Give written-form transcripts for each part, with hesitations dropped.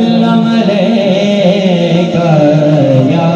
वसल्लम अलैका या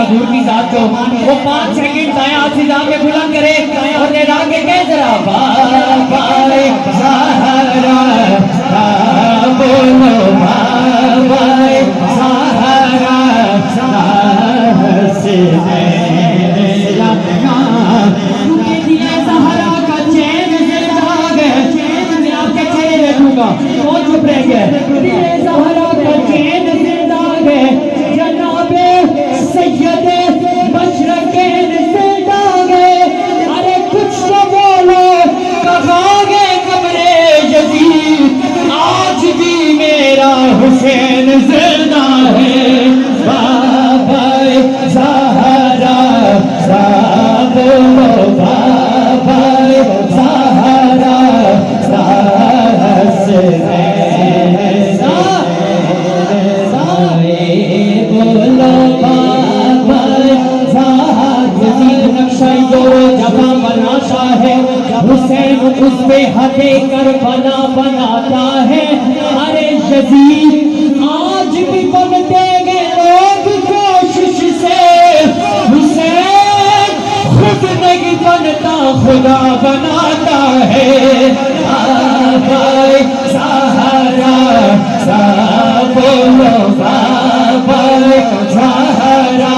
वो 5 सेकंड दाया हाथ से जाके बुलंद करे और ले जाके कह जरा बाबाए सहारा बोलो बाबाए सहारा सहारा का चैन से जाग मैं आपके चेहरे देखूंगा कौन चुप रह गया सहारा का चैन से जाग जनाबे सैयदे मशरक़ैन से दागे अरे कुछ तो बोलो कहोगे कब्रे यज़ीद आज भी मेरा हुसैन जिंदा है बाबाए सहारा बोलो बाबाए सहारा हुसैन उस पे हटे कर बनाता है अरे यज़ीद आज भी बनते गए लोग कोशिश से हुसैन खुद नहीं बनता खुदा बनाता है बाबाए सहारा बोलो बाबाए सहारा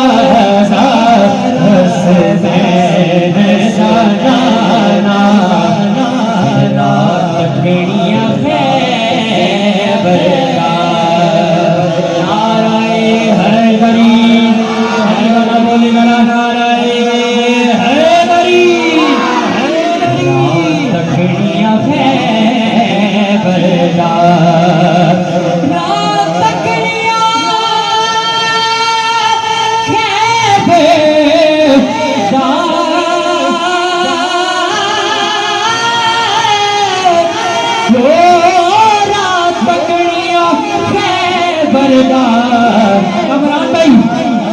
कमरान भाई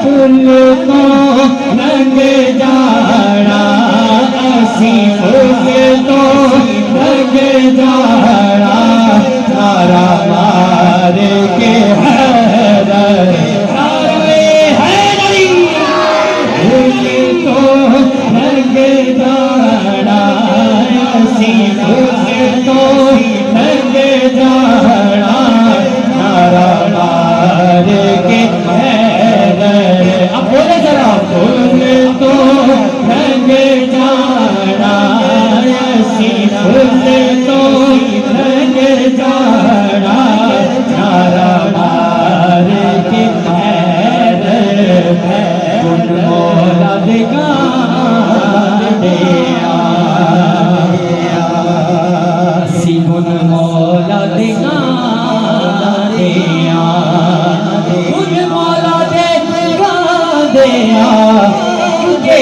फूल को रंग जाना ऐसी फूल तो रंग जाना नारा मार के हैदर फूल तो रंग जाना ऐसी फूल तो रंग जाना नारा के अब बोले जरा फूल तो रंग जाना ऐसी फूल तो रंग जाना नारा मार के गुण मौला दिखा गुण मौला दिखा मौला दे तुझे